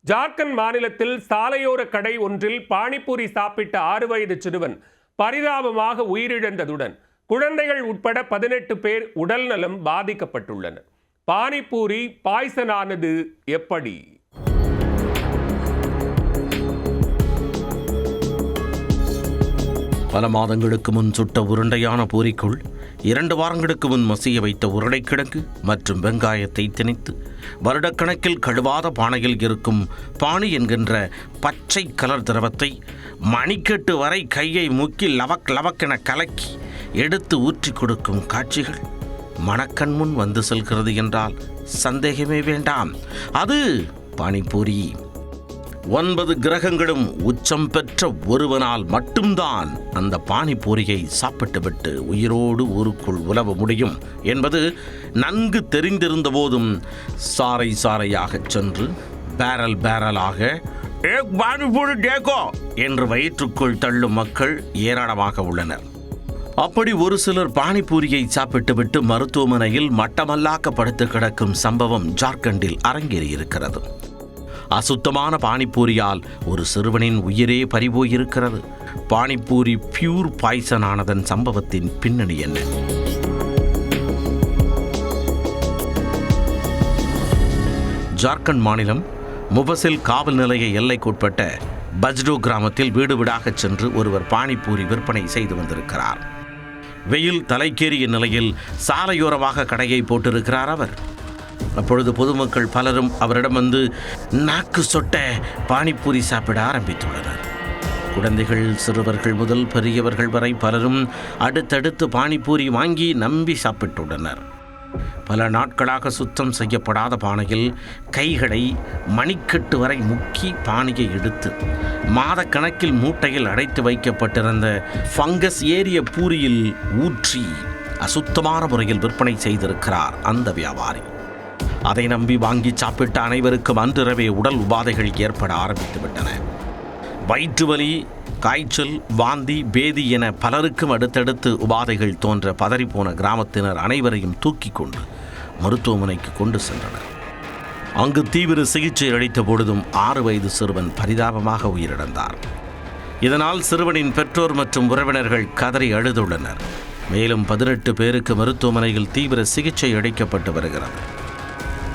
ஜார்க்கண்ட் மாநிலத்தில் சாலையோர கடை ஒன்றில் பானிபூரி சாப்பிட்ட 6 வயது சிறுவன் பரிதாபமாக உயிரிழந்ததுடன் குழந்தைகள் உட்பட 18 பேர் உடல்நலம் பாதிக்கப்பட்டுள்ளனர். பானிபூரி பாய்சனானது எப்படி? பல மாதங்களுக்கு முன் சுட்ட உருண்டையான பூரிக்குள் 2 வாரங்களுக்கு முன் மசிய வைத்த உருளைக்கிழங்கு மற்றும் வெங்காயத்தை திணித்து வருடக்கணக்கில் கழுவாத பானையில் இருக்கும் பானி என்கின்ற பச்சை கலர் திரவத்தை மணிக்கட்டு வரை கையை முக்கி லவக் லவக்கென கலக்கி எடுத்து ஊற்றி கொடுக்கும் காட்சிகள் மனக்கண் முன் வந்து செல்கிறது என்றால் சந்தேகமே வேண்டாம். அது பானிபூரி. 9 கிரகங்களும் உச்சம் பெற்ற ஒருவனால் மட்டும்தான் அந்த பானிபூரியை சாப்பிட்டுவிட்டு உயிரோடு ஊருக்குள் உலவ முடியும் என்பது நன்கு தெரிந்திருந்த போதும் சாறை சாறையாகச் சென்று பேரல் பேரலாக ஏக் பானிபூரி தேக்கோ என்று வயிற்றுக்குள் தள்ளும் மக்கள் ஏராளமாக உள்ளனர். அப்படி ஒரு சிலர் பானிபூரியை சாப்பிட்டுவிட்டு மருத்துவமனையில் மட்டமல்லாக்க படுத்து கிடக்கும் சம்பவம் ஜார்க்கண்டில் அரங்கேறியிருக்கிறது. அசுத்தமான பானிபூரியால் ஒரு சிறுவனின் உயிரே பறிபோயிருக்கிறது. பானிபூரி பியூர் பாய்சன் ஆனதன் சம்பவத்தின் பின்னணி என்ன? ஜார்க்கண்ட் மாநிலம் முபசில் காவல் நிலைய எல்லைக்குட்பட்ட பஜ்டோ கிராமத்தில் வீடு வீடாகச் சென்று ஒருவர் பானிபூரி விற்பனை செய்து வந்திருக்கிறார். வெயில் தலைக்கேறிய நிலையில் சாலையோரமாக கடையை போட்டிருக்கிறார் அவர். அப்பொழுது பொதுமக்கள் பலரும் அவரிடம் வந்து நாக்கு சொட்ட பானிபூரி சாப்பிட ஆரம்பித்துள்ளனர். குழந்தைகள் சிறுவர்கள் முதல் பெரியவர்கள் வரை பலரும் அடுத்தடுத்து பானிபூரி வாங்கி நம்பி சாப்பிட்டுள்ளனர். பல நாட்களாக சுத்தம் செய்யப்படாத பானையில் கைகளை மணிக்கட்டு வரை முக்கி பானையை எடுத்து மாதக்கணக்கில் மூட்டையில் அடைத்து வைக்கப்பட்டிருந்த ஃபங்கஸ் ஏறிய பூரியில் ஊற்றி அசுத்தமான முறையில் விற்பனை செய்திருக்கிறார் அந்த வியாபாரி. அதை நம்பி வாங்கி சாப்பிட்ட அனைவருக்கும் அன்றிரவே உடல் உபாதைகள் ஏற்பட ஆரம்பித்துவிட்டன. வயிற்று வலி, காய்ச்சல், வாந்தி, பேதி என பலருக்கும் அடுத்தடுத்து உபாதைகள் தோன்ற பதறிப்போன கிராமத்தினர் அனைவரையும் தூக்கி கொண்டு மருத்துவமனைக்கு கொண்டு சென்றனர். அங்கு தீவிர சிகிச்சை அளித்த பொழுதும் 6 வயது சிறுவன் பரிதாபமாக உயிரிழந்தார். இதனால் சிறுவனின் பெற்றோர் மற்றும் உறவினர்கள் கதறி அழுதுள்ளனர். மேலும் 18 பேருக்கு மருத்துவமனையில் தீவிர சிகிச்சை அளிக்கப்பட்டு வருகிறது.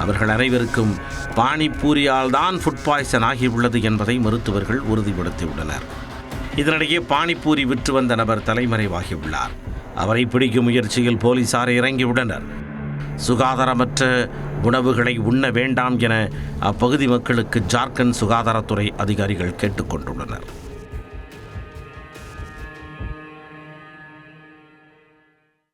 அவர்கள் அனைவருக்கும் பானிபூரியால் தான் ஃபுட் பாய்சன் ஆகியுள்ளது என்பதை மருத்துவர்கள் உறுதிப்படுத்தியுள்ளனர். இதனிடையே பானிபூரி விற்று வந்த நபர் தலைமறைவாகியுள்ளார். அவரை பிடிக்கும் முயற்சியில் போலீசார் இறங்கியுள்ளனர். சுகாதாரமற்ற உணவுகளை உண்ண வேண்டாம் என அப்பகுதி மக்களுக்கு ஜார்க்கண்ட் சுகாதாரத்துறை அதிகாரிகள் கேட்டுக்கொண்டுள்ளனர்.